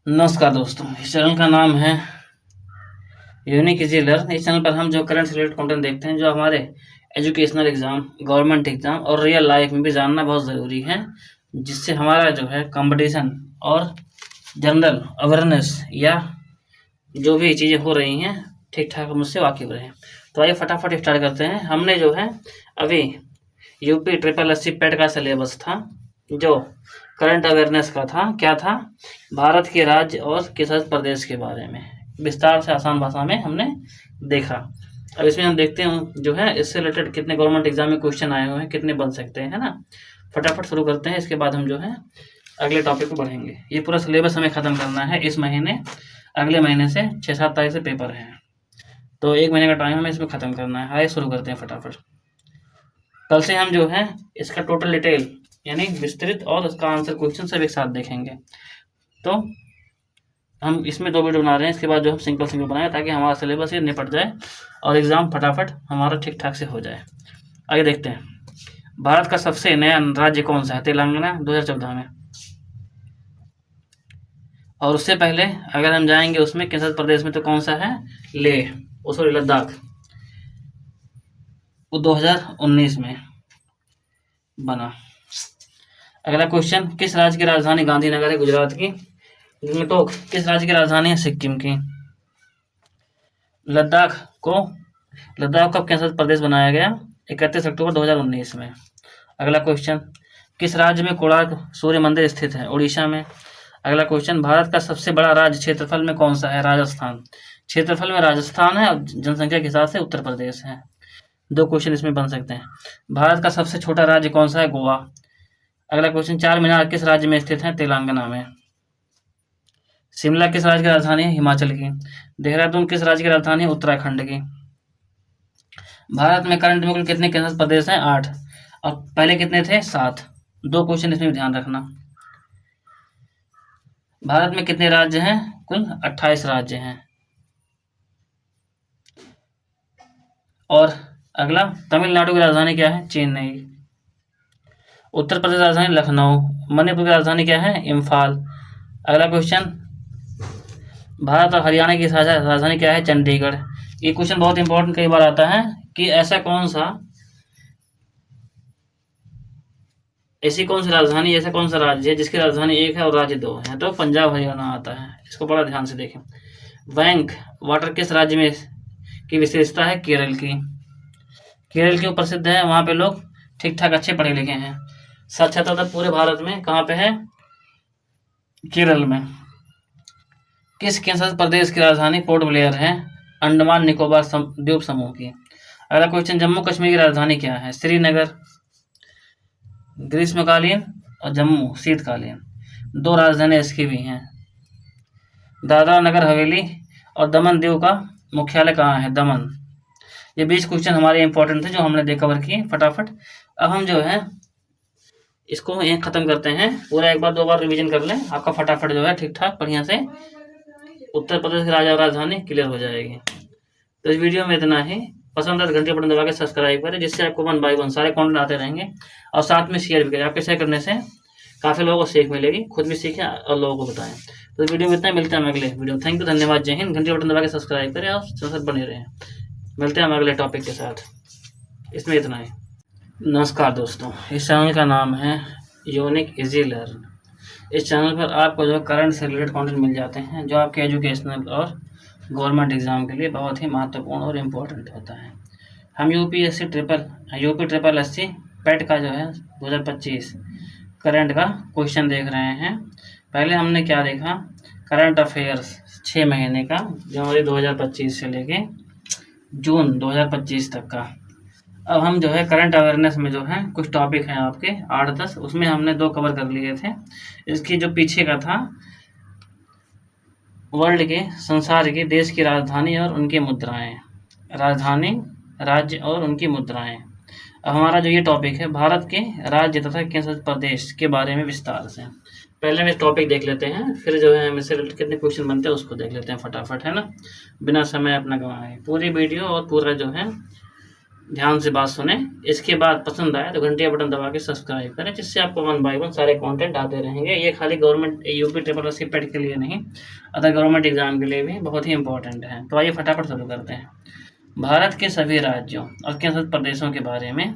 नमस्कार दोस्तों, इस चैनल का नाम है यूनिक इजी लर्न। इस चैनल पर हम जो करंट से रिलेटेड कंटेंट देखते हैं, जो हमारे एजुकेशनल एग्ज़ाम, गवर्नमेंट एग्ज़ाम और रियल लाइफ में भी जानना बहुत ज़रूरी है, जिससे हमारा जो है कंपटीशन और जनरल अवेयरनेस या जो भी चीज़ें हो रही हैं ठीक ठाक हम उससे वाकिफ़ रहें। तो आइए फटाफट स्टार्ट करते हैं। हमने जो है अभी यूपी ट्रिपल एससी पेट का सिलेबस था, जो करंट अवेयरनेस का था। क्या था? भारत के राज्य और केंद्र प्रदेश के बारे में विस्तार से आसान भाषा में हमने देखा। अब इसमें हम देखते हैं जो है इससे रिलेटेड कितने गवर्नमेंट एग्जाम में क्वेश्चन आए हुए हैं, कितने बन सकते हैं, है ना। फटाफट शुरू करते हैं, इसके बाद हम जो है अगले टॉपिक को बढ़ेंगे। ये पूरा सिलेबस हमें ख़त्म करना है इस महीने। अगले महीने से 6-7 तारीख से पेपर है, तो 1 महीने का टाइम हमें इसमें ख़त्म करना है। आइए शुरू करते हैं फटाफट। कल से हम जो है इसका टोटल डिटेल यानी विस्तृत और उसका आंसर क्वेश्चन सब एक साथ देखेंगे। तो हम इसमें 2 वीडियो बना रहे हैं, इसके बाद जो हम सिंगल बनाएं, ताकि हमारा सिलेबस ये निपट जाए और एग्ज़ाम फटाफट हमारा ठीक ठाक से हो जाए। आगे देखते हैं, भारत का सबसे नया राज्य कौन सा है? तेलंगाना 2014 में। और उससे पहले अगर हम जाएंगे उसमें केंद्र प्रदेश में, तो कौन सा है? लेह, सॉरी लद्दाख, वो 2019 में बना। अगला क्वेश्चन, किस राज्य की राजधानी गांधीनगर है? गुजरात की। गंगटोक किस राज्य की राजधानी है? सिक्किम की। लद्दाख कब केंद्र प्रदेश बनाया गया? 31 अक्टूबर 2019 में। अगला क्वेश्चन, किस राज्य में कोणार्क सूर्य मंदिर स्थित है? उड़ीसा में। अगला क्वेश्चन, भारत का सबसे बड़ा राज्य क्षेत्रफल में कौन सा है? राजस्थान। क्षेत्रफल में राजस्थान है और जनसंख्या के हिसाब से उत्तर प्रदेश है। 2 क्वेश्चन इसमें बन सकते हैं। भारत का सबसे छोटा राज्य कौन सा है? गोवा। अगला क्वेश्चन, 4 मीनार किस राज्य में स्थित है? तेलंगाना में। शिमला किस राज्य की राजधानी है? हिमाचल की। देहरादून किस राज्य की राजधानी है? उत्तराखंड की। भारत में करंट में कुल कितने केंद्र प्रदेश हैं? 8। और पहले कितने थे? 7। 2 क्वेश्चन इसमें ध्यान रखना। भारत में कितने राज्य हैं? कुल 28 राज्य हैं। और अगला, तमिलनाडु की राजधानी क्या है? चेन्नई। उत्तर प्रदेश राजधानी लखनऊ। मणिपुर की राजधानी क्या है? इम्फाल। अगला क्वेश्चन, भारत और हरियाणा की साझा राजधानी क्या है? चंडीगढ़। ये क्वेश्चन बहुत इंपॉर्टेंट कई बार आता है कि ऐसी कौन सी राजधानी, ऐसा कौन सा राज्य है जिसकी राजधानी 1 है और राज्य 2 है? तो पंजाब हरियाणा आता है। इसको बड़ा ध्यान से देखें। बैंक वाटर किस राज्य में की विशेषता है? केरल की। केरल क्यों प्रसिद्ध है? वहाँ पे लोग ठीक ठाक अच्छे पढ़े लिखे हैं। साक्षरता दर पूरे भारत में कहाँ पे है? केरल में। किस केंद्र प्रदेश की राजधानी पोर्ट ब्लेयर है? अंडमान निकोबार द्वीप समूह की। अगला क्वेश्चन, जम्मू कश्मीर की राजधानी क्या है? श्रीनगर ग्रीष्मकालीन और जम्मू शीतकालीन। 2 राजधानी इसकी भी हैं। दादरा नगर हवेली और दमन दीव का मुख्यालय कहाँ है? दमन। ये 20 क्वेश्चन हमारे इंपॉर्टेंट थे जो हमने कवर किए फटाफट। अब हम जो है इसको यहीं ख़त्म करते हैं। पूरा एक बार 2 बार रिवीजन कर लें, आपका फटाफट जो है ठीक ठाक बढ़िया से उत्तर प्रदेश की राजधानी क्लियर हो जाएगी। तो इस वीडियो में इतना ही। पसंद है तो घंटे बटन दबा के सब्सक्राइब करें, जिससे आपको 1 बाय 1 सारे कंटेंट आते रहेंगे। और साथ में शेयर भी करें, आपके शेयर करने से काफ़ी लोगों को सीख मिलेगी, खुद भी सीखें और लोगों को बताएं। तो इस वीडियो में इतना, मिलते हैं हम अगले वीडियो। थैंक यू, धन्यवाद, जय हिंद। घंटे बटन दबा के सब्सक्राइब करें और साथ बने रहें। मिलते हैं हम अगले टॉपिक के साथ। इसमें इतना ही। नमस्कार दोस्तों, इस चैनल का नाम है यूनिक इजी लर्न। इस चैनल पर आपको जो करंट से रिलेटेड कंटेंट मिल जाते हैं, जो आपके एजुकेशनल और गवर्नमेंट एग्ज़ाम के लिए बहुत ही महत्वपूर्ण और इम्पोर्टेंट होता है। हम यूपी ट्रिपल एससी पेट का जो है 2025 करंट का क्वेश्चन देख रहे हैं। पहले हमने क्या देखा? करंट अफेयर्स 6 महीने का, जनवरी 2025 से लेके जून 2025 तक का। अब हम जो है करंट अवेयरनेस में जो है कुछ टॉपिक हैं आपके 8-10, उसमें हमने 2 कवर कर लिए थे। इसकी जो पीछे का था, वर्ल्ड के, संसार के देश की राजधानी और उनकी मुद्राएं, राजधानी, राज्य और उनकी मुद्राएं। अब हमारा जो ये टॉपिक है, भारत के राज्य तथा केंद्र प्रदेश के बारे में विस्तार से। पहले हम इस टॉपिक देख लेते हैं, फिर जो है हमें से कितने क्वेश्चन बनते हैं उसको देख लेते हैं फटाफट, है ना, बिना समय अपना गंवाए। पूरी वीडियो और पूरा जो है ध्यान से बात सुने। इसके बाद पसंद आए तो घंटिया बटन दबा के सब्सक्राइब करें, जिससे आपको 1 बाय 1 सारे कंटेंट आते रहेंगे। ये खाली government UP triple S paid के लिए नहीं, अदर गवर्नमेंट एग्जाम के लिए भी बहुत ही इंपॉर्टेंट है। तो आइए फटाफट शुरू करते हैं। भारत के सभी राज्यों और केंद्र प्रदेशों के बारे में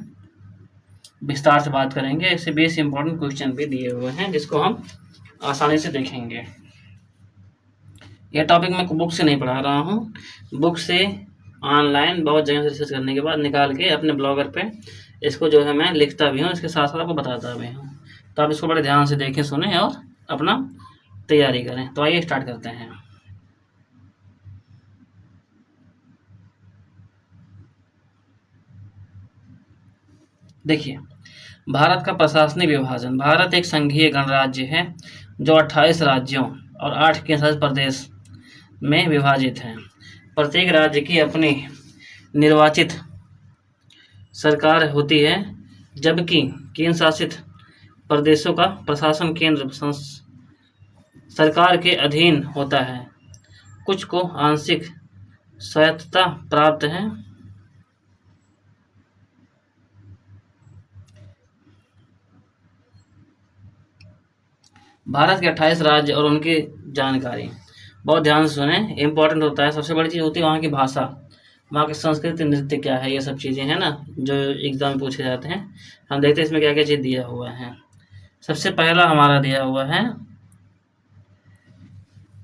विस्तार से बात करेंगे। इससे 20 इंपॉर्टेंट क्वेश्चन भी दिए हुए हैं, जिसको हम आसानी से देखेंगे। यह टॉपिक मैं बुक से नहीं पढ़ा रहा हूँ, बुक से ऑनलाइन बहुत जगह से रिसर्च करने के बाद निकाल के अपने ब्लॉगर पे इसको जो है मैं लिखता भी हूँ, इसके साथ साथ आपको बताता भी हूँ। तो आप इसको बड़े ध्यान से देखें, सुने और अपना तैयारी करें। तो आइए स्टार्ट करते हैं। देखिए, भारत का प्रशासनिक विभाजन। भारत एक संघीय गणराज्य है जो 28 राज्यों और 8 केंद्रशासित प्रदेश में विभाजित है। प्रत्येक राज्य की अपनी निर्वाचित सरकार होती है, जबकि केंद्र शासित प्रदेशों का प्रशासन केंद्र सरकार के अधीन होता है। कुछ को आंशिक स्वायत्तता प्राप्त है। भारत के 28 राज्य और उनकी जानकारी बहुत ध्यान से सुने, इंपॉर्टेंट होता है। सबसे बड़ी चीज़ होती है वहाँ की भाषा, वहाँ की संस्कृति, नृत्य क्या है, ये सब चीज़ें हैं ना जो एग्जाम में पूछे जाते हैं। हम देखते हैं इसमें क्या क्या चीज़ दिया हुआ है। सबसे पहला हमारा दिया हुआ है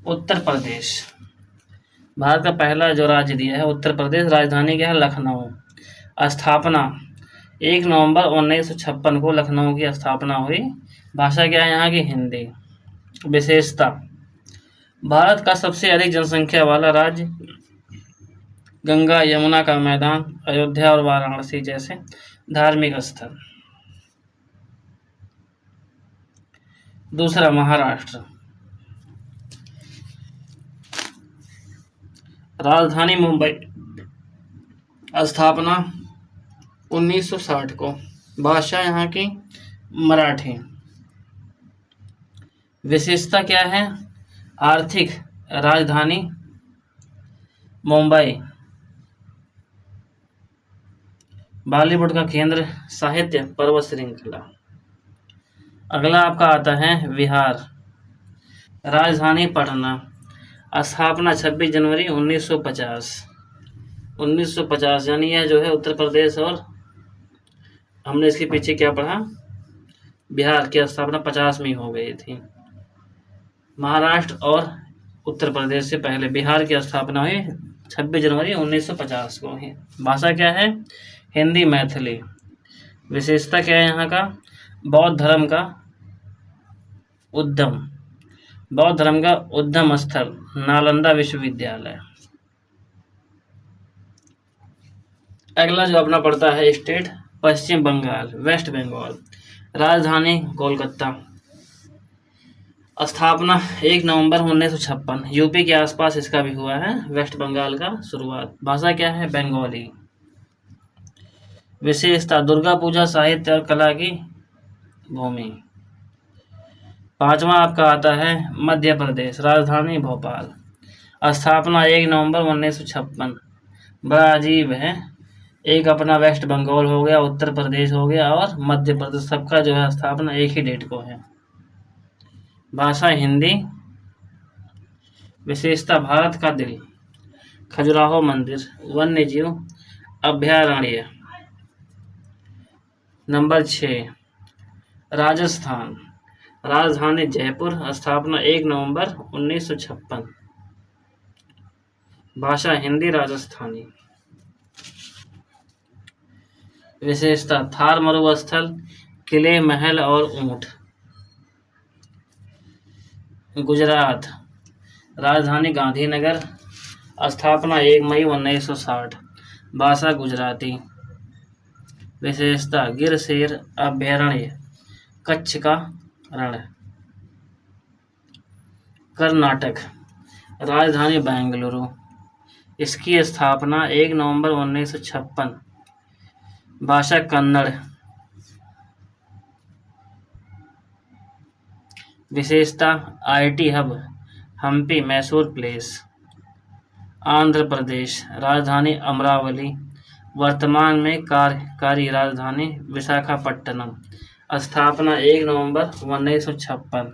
उत्तर प्रदेश। भारत का पहला जो राज्य दिया है उत्तर प्रदेश। राजधानी क्या है? लखनऊ। स्थापना 1 नवंबर 1956 को लखनऊ की स्थापना हुई। भाषा क्या है यहाँ की? हिंदी। विशेषता, भारत का सबसे अधिक जनसंख्या वाला राज्य, गंगा यमुना का मैदान, अयोध्या और वाराणसी जैसे धार्मिक स्थल। दूसरा, महाराष्ट्र। राजधानी मुंबई। स्थापना 1960 को। भाषा यहाँ की मराठी। विशेषता क्या है? आर्थिक राजधानी मुंबई, बॉलीवुड का केंद्र, साहित्य पर्वत श्रृंखला। अगला आपका आता है बिहार। राजधानी पटना। स्थापना 26 जनवरी 1950। 1950 यानी यह जो है उत्तर प्रदेश, और हमने इसके पीछे क्या पढ़ा? बिहार की स्थापना 50 में हो गई थी। महाराष्ट्र और उत्तर प्रदेश से पहले बिहार की स्थापना हुई 26 जनवरी 1950 को ही। भाषा क्या है? हिंदी, मैथिली। विशेषता क्या है यहाँ का? बौद्ध धर्म का उद्गम, बौद्ध धर्म का उद्गम स्थल नालंदा विश्वविद्यालय। अगला जो अपना पड़ता है स्टेट, पश्चिम बंगाल, वेस्ट बंगाल। राजधानी कोलकाता। स्थापना 1 नवंबर 1956। यूपी के आसपास इसका भी हुआ है, वेस्ट बंगाल का शुरुआत। भाषा क्या है? बंगाली। विशेषता, दुर्गा पूजा, साहित्य और कला की भूमि। पांचवा आपका आता है मध्य प्रदेश। राजधानी भोपाल। स्थापना 1 नवंबर 1956। बड़ा अजीब है, एक अपना वेस्ट बंगाल हो गया, उत्तर प्रदेश हो गया और मध्य प्रदेश, सबका जो है स्थापना एक ही डेट को है। भाषा हिंदी। विशेषता, भारत का दिल, खजुराहो मंदिर, वन्य जीव अभयारण्य। नंबर 6, राजस्थान। राजधानी जयपुर। स्थापना 1 नवंबर 1956। भाषा हिंदी, राजस्थानी। विशेषता, थार मरुस्थल, किले, महल और ऊंट। गुजरात। राजधानी गांधीनगर। स्थापना 1 मई 1960। भाषा गुजराती। विशेषता, गिर शेर अभयारण्य, कच्छ का रण। कर्नाटक। राजधानी बेंगलुरु। इसकी स्थापना 1 नवंबर 1956। भाषा कन्नड़। विशेषता, IT hub, Hampi, Mysore palace. Andhra Pradesh. राजधानी अमरावली। वर्तमान में कार्यकारी राजधानी विशाखापट्टनम। स्थापना 1 नवंबर 1956।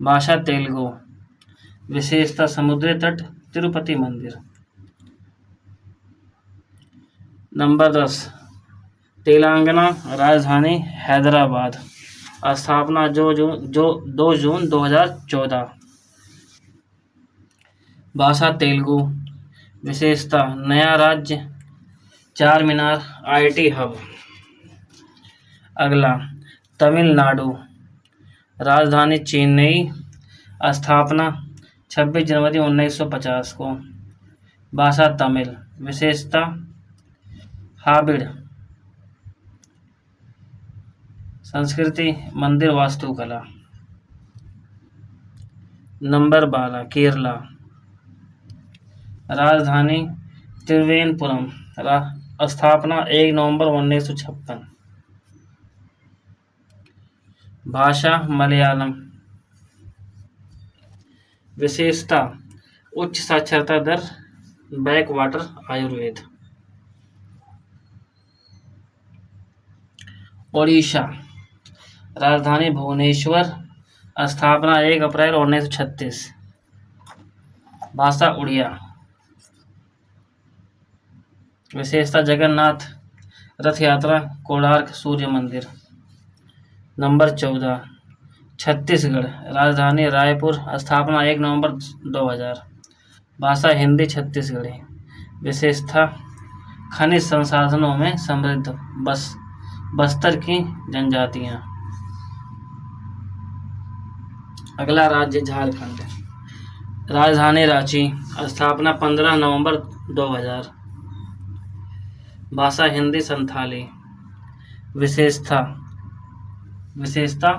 भाषा तेलुगु। विशेषता समुद्री तट, तिरुपति मंदिर। नंबर 10 तेलंगाना राजधानी हैदराबाद। स्थापना 2 जून 2014। भाषा तेलुगु। विशेषता नया राज्य, चार मीनार, IT हब। अगला तमिलनाडु राजधानी चेन्नई। स्थापना 26 जनवरी 1950 को। भाषा तमिल। विशेषता हाबिड़। संस्कृति मंदिर, वास्तुकला। नंबर 12 केरला राजधानी त्रिवेंद्रपुरम। स्थापना 1 नवंबर 1956। भाषा मलयालम। विशेषता उच्च साक्षरता दर, बैक वाटर, आयुर्वेद। ओडिशा राजधानी भुवनेश्वर। स्थापना 1 अप्रैल 1936। भाषा उड़िया। विशेषता जगन्नाथ रथ यात्रा, कोणार्क सूर्य मंदिर। नंबर 14 छत्तीसगढ़ राजधानी रायपुर। स्थापना 1 नवंबर 2000। भाषा हिंदी छत्तीसगढ़ी। विशेषता खनिज संसाधनों में समृद्ध बस्तर की जनजातियां। अगला राज्य झारखंड राजधानी रांची। स्थापना 15 नवंबर 2000। भाषा हिंदी संथाली। विशेषता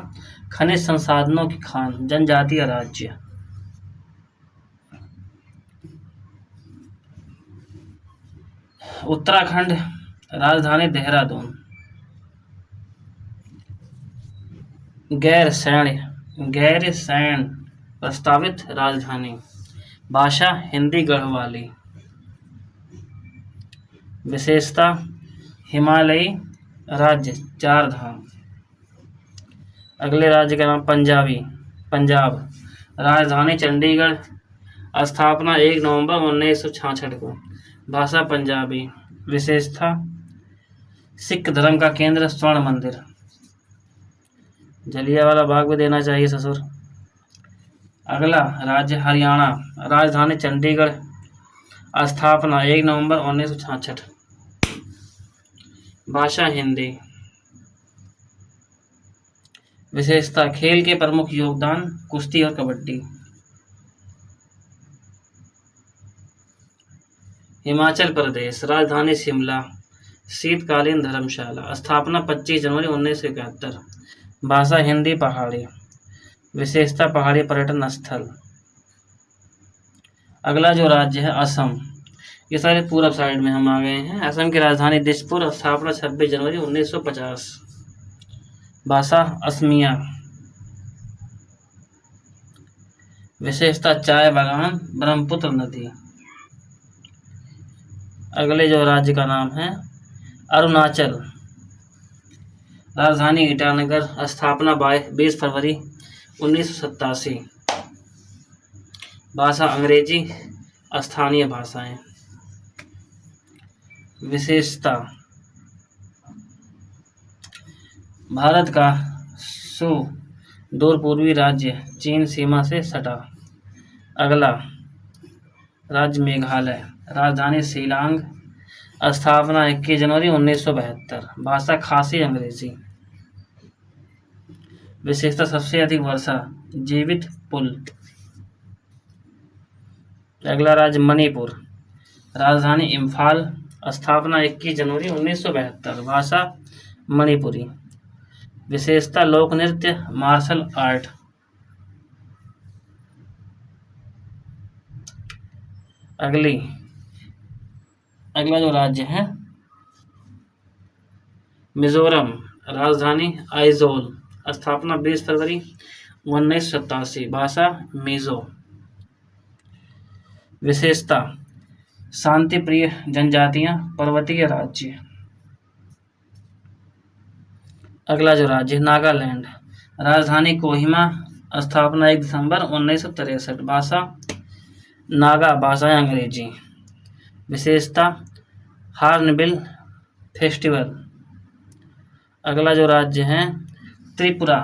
खनिज संसाधनों की खान, जनजातीय राज्य। उत्तराखंड राजधानी देहरादून। गैरसैंण प्रस्तावित राजधानी। भाषा हिंदी गढ़वाली। विशेषता हिमालयी राज्य, चार धाम। अगले राज्य का नाम पंजाब राजधानी चंडीगढ़। स्थापना 1 नवंबर 1966 को। भाषा पंजाबी। विशेषता सिख धर्म का केंद्र, स्वर्ण मंदिर। जलियांवाला बाग भी देना चाहिए ससुर। अगला राज्य हरियाणा राजधानी चंडीगढ़। स्थापना 1 नवंबर 1966। भाषा हिंदी। विशेषता खेल के प्रमुख योगदान, कुश्ती और कबड्डी। हिमाचल प्रदेश राजधानी शिमला। शीतकालीन धर्मशाला। स्थापना 25 जनवरी 1971। भाषा हिंदी पहाड़ी। विशेषता पहाड़ी पर्यटन स्थल। अगला जो राज्य है असम। ये सारे पूर्व साइड में हम आ गए हैं। असम की राजधानी दिसपुर। स्थापना 26 जनवरी 1950। भाषा असमिया। विशेषता चाय बागान, ब्रह्मपुत्र नदी। अगले जो राज्य का नाम है अरुणाचल राजधानी ईटानगर। स्थापना 20 फरवरी 1987। भाषा अंग्रेजी, स्थानीय भाषाएं। विशेषता भारत का सुदूर पूर्वी राज्य, चीन सीमा से सटा। अगला राज्य मेघालय राजधानी शिलांग। स्थापना 21 जनवरी 1972। भाषा खासी अंग्रेजी। विशेषता सबसे अधिक वर्षा, जीवित पुल। अगला राज्य मणिपुर राजधानी इम्फाल। स्थापना 21 जनवरी 1972। भाषा मणिपुरी। विशेषता लोक नृत्य, मार्शल आर्ट। अगला जो राज्य है मिजोरम राजधानी आइजोल। स्थापना 20 फरवरी 1987। भाषा मिजो। विशेषता शांति प्रिय जनजातियां, पर्वतीय राज्य। अगला जो राज्य नागालैंड, राजधानी कोहिमा, स्थापना 1 दिसंबर 1963, भाषा नागा, भाषाएं अंग्रेजी। विशेषता हार्नबिल फेस्टिवल। अगला जो राज्य है त्रिपुरा,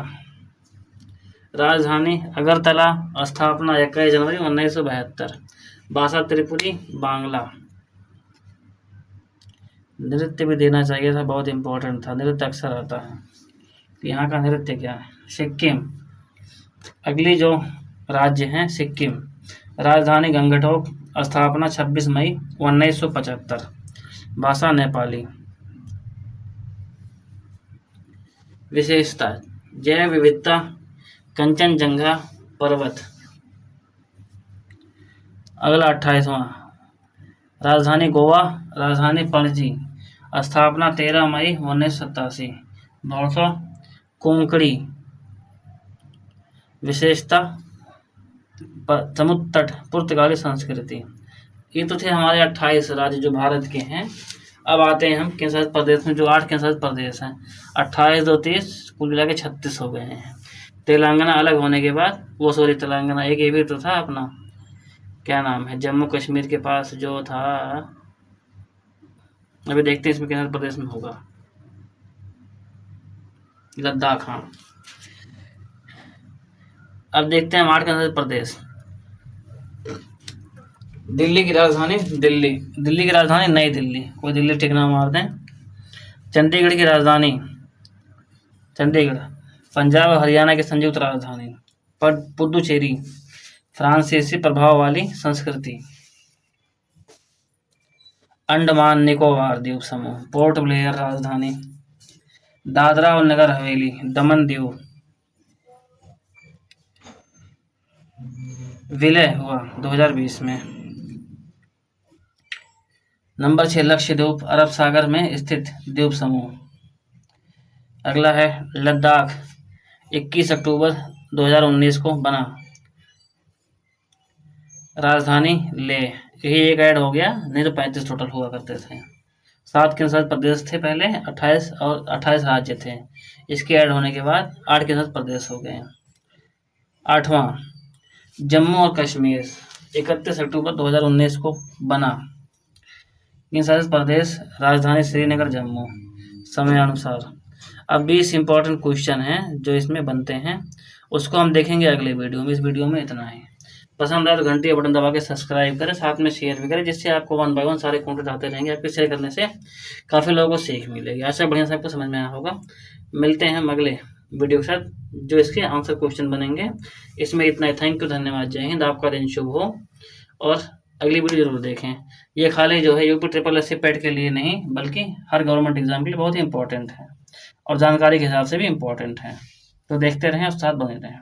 राजधानी अगरतला, स्थापना 21 जनवरी 1972, भाषा त्रिपुरी, बांग्ला। नृत्य भी देना चाहिए था, बहुत इंपॉर्टेंट था, नृत्य अक्सर आता है। यहाँ का नृत्य क्या है? सिक्किम। अगली जो राज्य है सिक्किम, राजधानी गंगटोक, स्थापना 26 मई 1975, भाषा नेपाली। विशेषता जैव विविधता, कंचनजंगा पर्वत। अगला 28वां, राजधानी गोवा, राजधानी पणजी, स्थापना 13 मई 1987, भाषा कोंकणी। विशेषता समुद्र तट, पुर्तगाली संस्कृति। ये तो थे हमारे 28 राज्य जो भारत के हैं। अब आते हैं हम केंद्र शासित प्रदेश में, जो 8 केंद्र शासित प्रदेश हैं। 28 2 30, कुल मिला के 36 हो गए हैं। तेलंगाना अलग होने के बाद, वो सॉरी तेलंगाना एक ये भी तो था अपना, क्या नाम है, जम्मू कश्मीर के पास जो था, अभी देखते हैं इसमें केंद्र प्रदेश में होगा, लद्दाख। हाँ, अब देखते हैं 8 केंद्र शासित प्रदेश। दिल्ली की राजधानी दिल्ली, दिल्ली की राजधानी नई दिल्ली, कोई दिल्ली टिक ना मार दें। चंडीगढ़ की राजधानी चंडीगढ़, पंजाब और हरियाणा की संयुक्त राजधानी। पुडुचेरी, फ्रांसीसी प्रभाव वाली संस्कृति। अंडमान निकोबार द्वीप समूह, पोर्ट ब्लेयर राजधानी। दादरा और नगर हवेली, दमन दीव। विलय हुआ 2020 में। नंबर 6 लक्षद्वीप, अरब सागर में स्थित द्वीप समूह। अगला है लद्दाख, 21 अक्टूबर 2019 को बना, राजधानी लेह। यही एक ऐड हो गया, नहीं तो 35 टोटल हुआ करते थे। 7 केंद्र शासित प्रदेश थे पहले, 28 और 28 राज्य थे। इसके ऐड होने के बाद 8 केंद्र शासित प्रदेश हो गए। 8वां जम्मू और कश्मीर, 31 अक्टूबर 2019 को बना, केंद्र शासित प्रदेश, राजधानी श्रीनगर, जम्मू। समय अनुसार अब 20 इंपॉर्टेंट क्वेश्चन हैं जो इसमें बनते हैं, उसको हम देखेंगे अगले वीडियो में। इस वीडियो में इतना ही। पसंद आए तो घंटी बटन दबा के सब्सक्राइब करें, साथ में शेयर भी करें, जिससे आपको 1 बाय 1 सारे कंटेंट आते रहेंगे। आपके शेयर करने से काफ़ी लोगों को सीख मिलेगी। ऐसा बढ़िया से आपको समझ में आया होगा। मिलते हैं हम अगले वीडियो के साथ, जो इसके आंसर क्वेश्चन बनेंगे। इसमें इतना ही। थैंक यू, धन्यवाद, जय हिंद। आपका दिन शुभ हो और अगली वीडियो जरूर देखें। ये खाली जो है यूपी SSS पैट के लिए नहीं, बल्कि हर गवर्नमेंट एग्जाम के लिए बहुत ही इंपॉर्टेंट है और जानकारी के हिसाब से भी इम्पोर्टेंट है। तो देखते रहें और साथ बने रहें।